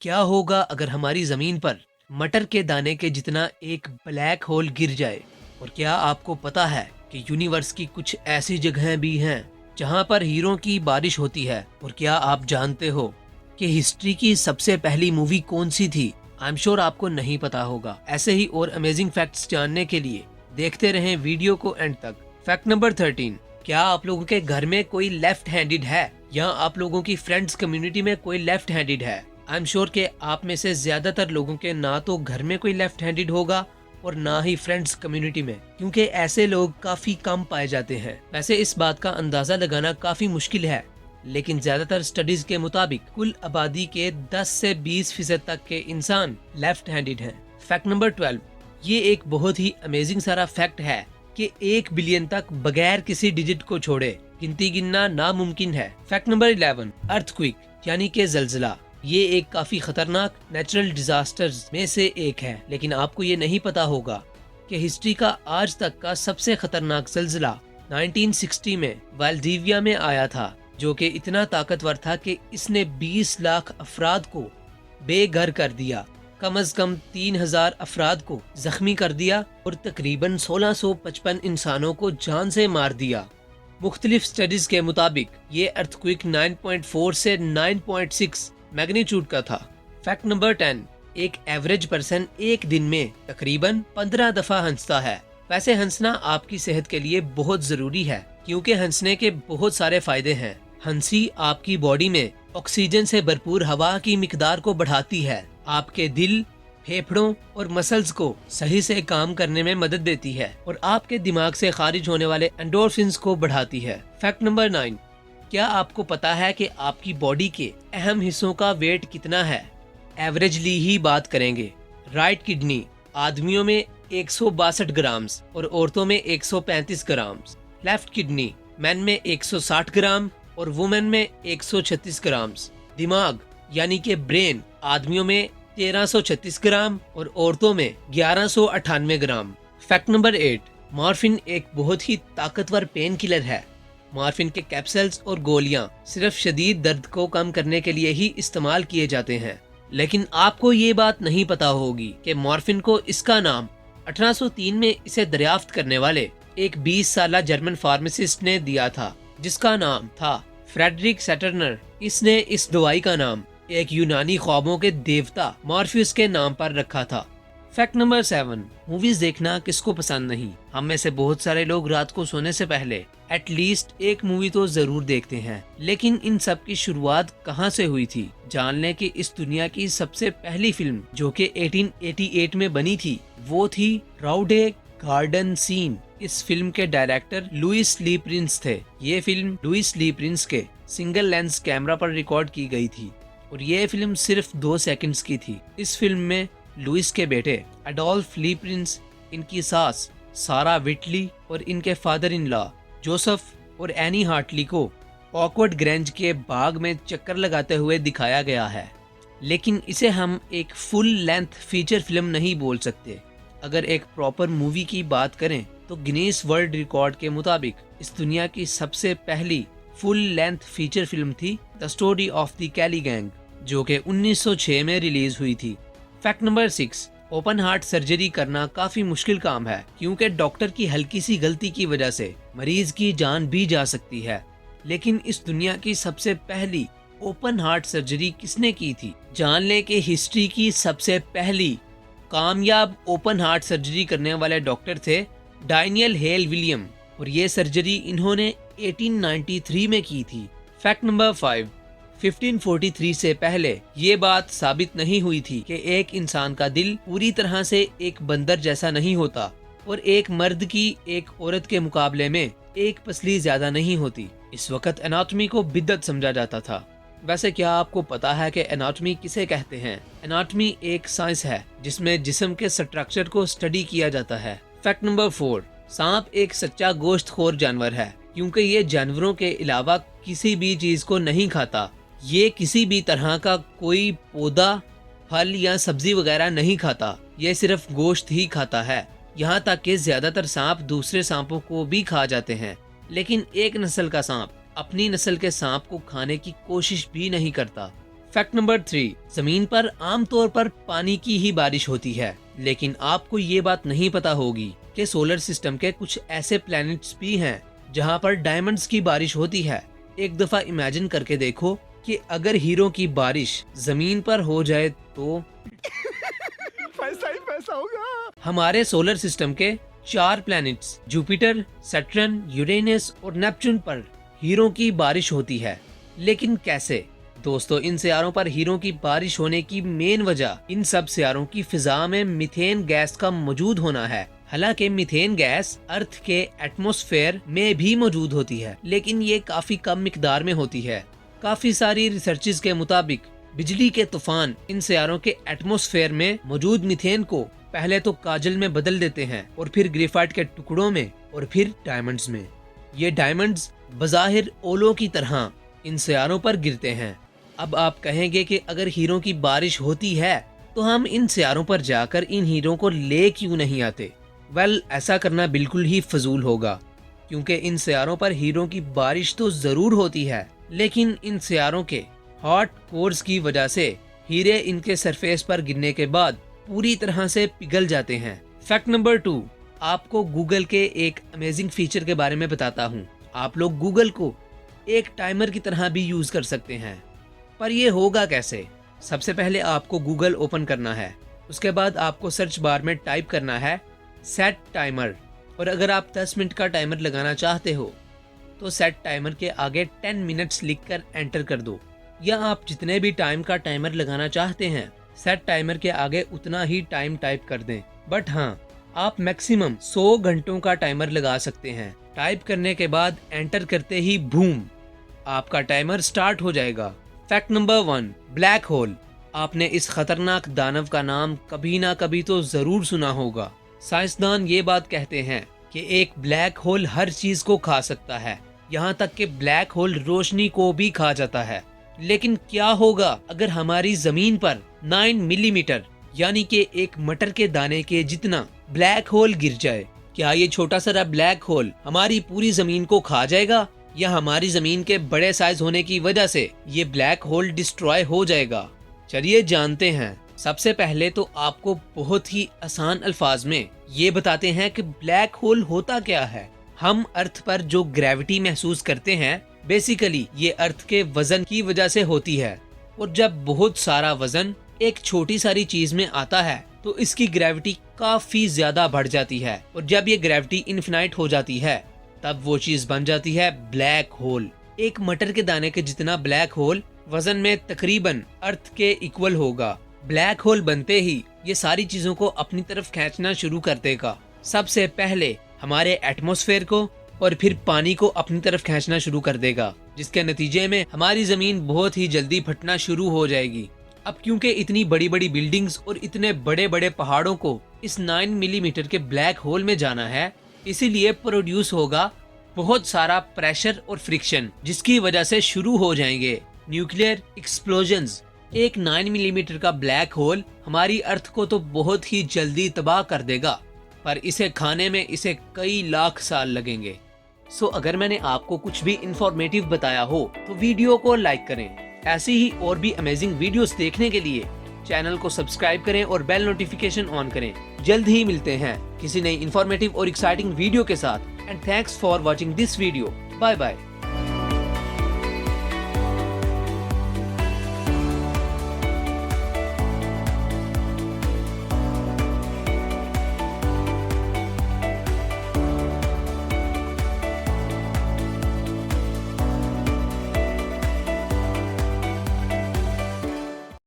क्या होगा अगर हमारी जमीन पर मटर के दाने के जितना एक ब्लैक होल गिर जाए? और क्या आपको पता है कि यूनिवर्स की कुछ ऐसी जगहें भी हैं जहां पर हीरों की बारिश होती है? और क्या आप जानते हो कि हिस्ट्री की सबसे पहली मूवी कौन सी थी? आई एम श्योर आपको नहीं पता होगा। ऐसे ही और अमेजिंग फैक्ट्स जानने के लिए देखते रहें वीडियो को एंड तक। फैक्ट नंबर 13, क्या आप लोगों के घर में कोई लेफ्ट हैंडेड है या आप लोगों की फ्रेंड्स कम्युनिटी में कोई लेफ्ट हैंडेड है? आई एम श्योर कि आप में से ज्यादातर लोगों के ना तो घर में कोई लेफ्ट हैंडेड होगा और ना ही फ्रेंड्स कम्युनिटी में, क्योंकि ऐसे लोग काफी कम पाए जाते हैं। वैसे इस बात का अंदाजा लगाना काफी मुश्किल है, लेकिन ज्यादातर स्टडीज के मुताबिक कुल आबादी के 10 से 20% तक के इंसान लेफ्ट हैंडेड हैं। फैक्ट नंबर 12, ये एक बहुत ही अमेजिंग सारा फैक्ट है कि 1 बिलियन तक बगैर किसी डिजिट को छोड़े गिनती गिनना नामुमकिन है। फैक्ट नंबर 11, अर्थक्वेक यानी कि जलजला। ये एक काफी खतरनाक नेचुरल डिजास्टर्स में से एक है, लेकिन आपको ये नहीं पता होगा कि हिस्ट्री का आज तक का सबसे खतरनाक जलजला 1960 में वाल्डीविया में आया था, जो कि इतना ताकतवर था कि इसने 20 लाख अफराद को बेघर कर दिया, कम से कम 3000 अफराद को जख्मी कर दिया और तकरीबन 1655 इंसानों को जान से मार दिया। मुख्तलिफ स्टडीज के मुताबिक ये अर्थक्वेक 9.4 से 9.6 मैग्नीट्यूड का था। फैक्ट नंबर 10, एक एवरेज पर्सन एक दिन में तकरीबन 15 दफा हंसता है। वैसे हंसना आपकी सेहत के लिए बहुत जरूरी है, क्योंकि हंसने के बहुत सारे फायदे हैं। हंसी आपकी बॉडी में ऑक्सीजन से भरपूर हवा की मिकदार को बढ़ाती है, आपके दिल, फेफड़ों और मसल्स को सही से काम करने में मदद देती है और आपके दिमाग से खारिज होने वाले एंडोर्फिन्स को बढ़ाती है। फैक्ट नंबर 9, क्या आपको पता है कि आपकी बॉडी के अहम हिस्सों का वेट कितना है? एवरेजली ही बात करेंगे। राइट किडनी आदमियों में 162 ग्राम्स और औरतों में 135 ग्राम्स। लेफ्ट किडनी मैन में 160 ग्राम और वुमेन में 136 ग्राम्स। दिमाग यानी कि ब्रेन आदमियों में 1336 ग्राम और औरतों में 1198 ग्राम। फैक्ट नंबर 8, मॉर्फिन एक बहुत ही ताकतवर पेन किलर है। मॉर्फिन के कैप्सूल्स और गोलियां सिर्फ शदीद दर्द को कम करने के लिए ही इस्तेमाल किए जाते हैं, लेकिन आपको ये बात नहीं पता होगी कि मॉर्फिन को इसका नाम 1803 में इसे दरियाफ्त करने वाले एक 20 साला जर्मन फार्मासिस्ट ने दिया था, जिसका नाम था फ्रेडरिक सैटर्नर। इसने इस दवाई का नाम एक यूनानी ख्वाबों के देवता मॉर्फियस के नाम पर रखा था। फैक्ट नंबर 7, मूवीज देखना किसको पसंद नहीं? हम में से बहुत सारे लोग रात को सोने से पहले एटलीस्ट एक मूवी तो जरूर देखते हैं, लेकिन इन सब की शुरुआत कहां से हुई थी? जानने की इस दुनिया की सबसे पहली फिल्म जो कि 1888 में बनी थी, वो थी राउडे गार्डन सीन। इस फिल्म के डायरेक्टर लुइस ली प्रिंस थे। ये फिल्म लुइस ली प्रिंस के सिंगल लेंस कैमरा पर रिकॉर्ड की गई थी और ये फिल्म सिर्फ 2 सेकंड्स की थी। इस फिल्म में लुइस के बेटे एडोल्फ ली प्रिंस, इनकी सास सारा विटली और इनके फादर इन लॉ जोसेफ और एनी हार्टली को ऑकवर्ड ग्रेंज के बाग में चक्कर लगाते हुए दिखाया गया है, लेकिन इसे हम एक फुल लेंथ फीचर फिल्म नहीं बोल सकते। अगर एक प्रॉपर मूवी की बात करें तो गिनीज वर्ल्ड रिकॉर्ड के मुताबिक इस दुनिया की सबसे पहली फुल लेंथ फीचर फिल्म थी the story of the Kelly gang, जो कि 1906 में रिलीज हुई थी। Fact number 6, open heart surgery करना काफी मुश्किल काम है, क्योंकि डॉक्टर की हल्की सी गलती की वजह से मरीज की जान भी जा सकती है। लेकिन इस दुनिया की सबसे पहली ओपन हार्ट सर्जरी किसने की थी? जान ले कि हिस्ट्री की सबसे पहली कामयाब ओपन हार्ट सर्जरी करने वाले डॉक्टर थे डैनियल हेल विलियम, और ये सर्जरी इन्होंने 1893 में की थी। फैक्ट नंबर 5, 1543 से पहले ये बात साबित नहीं हुई थी कि एक इंसान का दिल पूरी तरह से एक बंदर जैसा नहीं होता और एक मर्द की एक औरत के मुकाबले में एक पसली ज्यादा नहीं होती। इस वक्त एनाटॉमी को बिद्दत समझा जाता था। वैसे क्या आपको पता है कि एनाटॉमी किसे कहते हैं? एनाटॉमी एक साइंस है जिसमें जिस्म के स्ट्रक्चर को स्टडी किया जाता है। फैक्ट नंबर 4, सांप एक सच्चा गोश्तखोर जानवर है, क्योंकि ये जानवरों के अलावा किसी भी चीज को नहीं खाता। ये किसी भी तरह का कोई पौधा, फल या सब्जी वगैरह नहीं खाता, ये सिर्फ गोश्त ही खाता है। यहाँ तक कि ज्यादातर सांप दूसरे सांपों को भी खा जाते हैं, लेकिन एक नस्ल का सांप अपनी नस्ल के सांप को खाने की कोशिश भी नहीं करता। फैक्ट नंबर 3, जमीन पर आमतौर पर पानी की ही बारिश होती है, लेकिन आपको ये बात नहीं पता होगी कि सोलर सिस्टम के कुछ ऐसे प्लैनेट्स भी हैं जहाँ पर डायमंड्स की बारिश होती है। एक दफा इमेजिन करके देखो कि अगर हीरो की बारिश जमीन पर हो जाए तो पैसा ही पैसा होगा। हमारे सोलर सिस्टम के 4 प्लैनेट्स जुपिटर, सैटर्न, यूरेनस और नेपच्यून पर हीरो की बारिश होती है। लेकिन कैसे? दोस्तों, इन सियारों पर हीरो की बारिश होने की मेन वजह इन सब सियारों की फिजा में मीथेन गैस का मौजूद होना है। हालांकि मीथेन गैस अर्थ के एटमॉस्फेयर में भी मौजूद होती है, लेकिन ये काफी कम मिकदार में होती है। काफी सारी रिसर्चेस के मुताबिक बिजली के तूफान इन सियारों के एटमॉस्फेयर में मौजूद मीथेन को पहले तो काजल में बदल देते हैं और फिर ग्रेफाइट के टुकड़ों में और फिर डायमंड्स में। ये डायमंड्स बज़ाहिर ओलों की तरह इन सियारों पर गिरते हैं। अब आप कहेंगे कि अगर हीरो की बारिश होती है तो हम इन सियारों पर जाकर इन हीरो को ले क्यों नहीं आते? ऐसा करना बिल्कुल ही फजूल होगा, क्योंकि इन सियारों पर हीरो की बारिश तो जरूर होती है, लेकिन इन सियारों के हॉट कोर्स की वजह से हीरे इनके सरफेस पर गिरने के बाद पूरी तरह से पिघल जाते हैं। फैक्ट नंबर 2, आपको गूगल के एक अमेजिंग फीचर के बारे में बताता हूँ। आप लोग गूगल को एक टाइमर की तरह भी यूज कर सकते हैं, पर ये होगा कैसे? सबसे पहले आपको गूगल ओपन करना है, उसके बाद आपको सर्च बार में टाइप करना है सेट टाइमर, और अगर आप 10 मिनट का टाइमर लगाना चाहते हो तो सेट टाइमर के आगे 10 मिनट्स लिखकर एंटर कर दो, या आप जितने भी टाइम का टाइमर लगाना चाहते हैं सेट टाइमर के आगे उतना ही टाइम टाइप कर दें। बट हाँ, आप मैक्सिमम 100 घंटों का टाइमर लगा सकते हैं। टाइप करने के बाद एंटर करते ही बूम, आपका टाइमर स्टार्ट हो जाएगा। Fact number 1, black hole. आपने इस खतरनाक दानव का नाम कभी ना कभी तो जरूर सुना होगा। साइंसदान ये बात कहते हैं कि एक ब्लैक होल हर चीज को खा सकता है, यहाँ तक कि ब्लैक होल रोशनी को भी खा जाता है। लेकिन क्या होगा अगर हमारी जमीन पर 9 मिलीमीटर यानी कि एक मटर के दाने के जितना ब्लैक होल गिर जाए? क्या ये छोटा सा ब्लैक होल हमारी पूरी जमीन को खा जाएगा, या हमारी जमीन के बड़े साइज होने की वजह से ये ब्लैक होल डिस्ट्रॉय हो जाएगा? चलिए जानते हैं। सबसे पहले तो आपको बहुत ही आसान अल्फाज में ये बताते हैं कि ब्लैक होल होता क्या है। हम अर्थ पर जो ग्रेविटी महसूस करते हैं, बेसिकली ये अर्थ के वजन की वजह से होती है, और जब बहुत सारा वजन एक छोटी सारी चीज में आता है तो इसकी ग्रेविटी काफी ज्यादा बढ़ जाती है, और जब ये ग्रेविटी इन्फिनाइट हो जाती है तब वो चीज बन जाती है ब्लैक होल। एक मटर के दाने के जितना ब्लैक होल वजन में तकरीबन अर्थ के इक्वल होगा। ब्लैक होल बनते ही ये सारी चीजों को अपनी तरफ खींचना शुरू कर देगा। सबसे पहले हमारे एटमॉस्फेयर को और फिर पानी को अपनी तरफ खींचना शुरू कर देगा, जिसके नतीजे में हमारी जमीन बहुत ही जल्दी फटना शुरू हो जाएगी। अब क्योंकि इतनी बड़ी बड़ी बिल्डिंग्स और इतने बड़े बड़े पहाड़ों को इस 9 मिलीमीटर के ब्लैक होल में जाना है, इसीलिए प्रोड्यूस होगा बहुत सारा प्रेशर और फ्रिक्शन, जिसकी वजह से शुरू हो जाएंगे न्यूक्लियर एक्सप्लोजन्स। एक 9 मिलीमीटर का ब्लैक होल हमारी अर्थ को तो बहुत ही जल्दी तबाह कर देगा, पर इसे खाने में इसे कई लाख साल लगेंगे। सो अगर मैंने आपको कुछ भी इंफॉर्मेटिव बताया हो तो वीडियो को लाइक करें। ऐसी ही और भी अमेजिंग वीडियोस देखने के लिए चैनल को सब्सक्राइब करें और बेल नोटिफिकेशन ऑन करें। जल्द ही मिलते हैं किसी नई इंफॉर्मेटिव और एक्साइटिंग वीडियो के साथ। And thanks for watching this video. Bye bye.